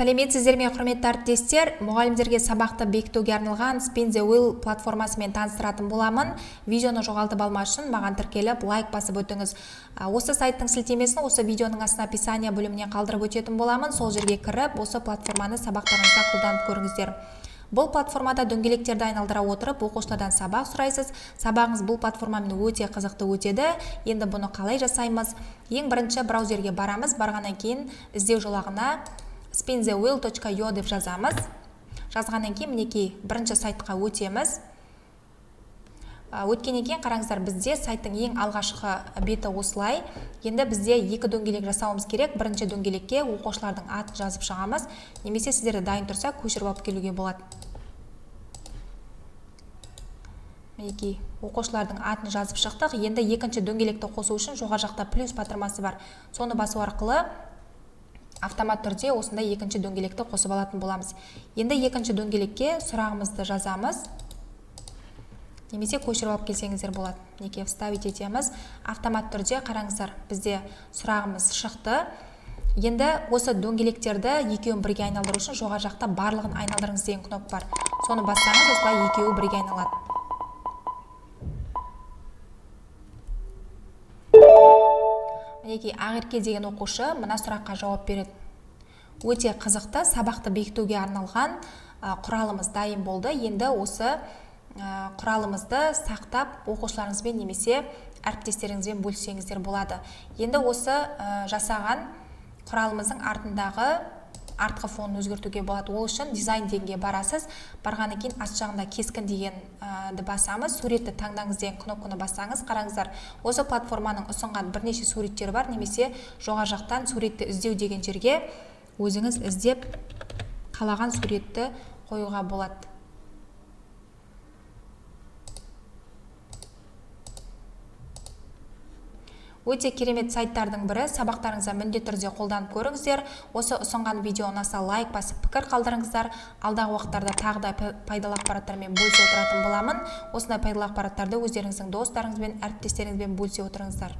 Сәлеметсіздер ме, құрметті әріптестер. Мұғалімдерге сабақты бекітуге арналған Spin the Wheel платформасымен таныстыратын боламын. Видеоны жоғалтып алмас үшін маған тіркеліп, лайк басып өтіңіз. Осы сайттың сілтемесін осы видеоның астына описание бөліміне қалдырып өтетін боламын. Сол жерге кіріп, осы платформаны сабақтарыңызда қолданып көріңіздер. Бұл платформада дөңгелектерді айналдыра отырып, оқушылардан сабақ сұрайсыз. Сабағыңыз бұл платформамен өте қызықты өтеді. Енді бұны қалай жасаймыз? Ең бірінші браузерге барамыз. Барғаннан кейін іздеу жолағына spinthewheel.io деп жазамыз. Жазғаннан кейін мінекей бірінші сайтқа өтеміз. Өткеннен кейін қараңыздар, бізде сайттың ең алғашқы беті осылай. Енді бізде екі дөңгелек жасауымыз керек. Бірінші дөңгелекке оқушылардың атын жазып шығамыз. Немесе сіздерді дайын тұрса көшіріп алып келуге болады. Мінекей оқушылардың атын жазып шықтық. Енді екінші дөңгелекті қосу үшін жоғары жақта плюс батырмасы бар. Соны басу арқылы автомат түрде осындай екінші дөңгелекті қосып алатын боламыз. Енді екінші дөңгелекке сұрағымызды жазамыз. Немесе көшіріп алып келсеңіздер болады. Неке вставить етеміз. Автомат түрде қараңыздар, бізде сұрағымыз шықты. Енді осы дөңгелектерді екеуін бірге айналдыру үшін жоғары жақта барлығын айналдырыңыз деген кнопка бар. Соны бассаңыз, осылай екеуі бірге айналады. Мінекей Ақерке деген оқушы мына сұраққа жауап береді. Өте қызықты, сабақты бекітуге арналған құралымыз дайын болды. Енді осы құралымызды сақтап оқушыларыңызбен немесе әріптестеріңізбен бөліссеңіздер болады. Енді осы жасаған құралымыздың артындағы артқы фонын өзгертуге болады. Ол үшін дизайн дегенге барасыз. Барғаннан кейін аст жағында кескін дегенді басамыз. Суретті таңдаңыз деген кнопканы бассаңыз, қараңыздар, осы платформаның ұсынған бірнеше суреттері бар. Немесе жоғары жақтан суретті іздеу деген жерге өзіңіз іздеп қалаған суретті қоюға болады. Өте керемет сайттардың бірі, сабақтарыңызда міндетті түрде қолданып көріңіздер. Осы ұсынған видео ұнаса лайк басып пікір қалдырыңыздар. Алдағы уақыттарда тағы да пайдалы ақпараттармен бөлісе отыратын боламын. Осындай пайдалы ақпараттарды өздеріңіздің достарыңызбен, әріптестеріңізбен бөлісе отырыңыздар.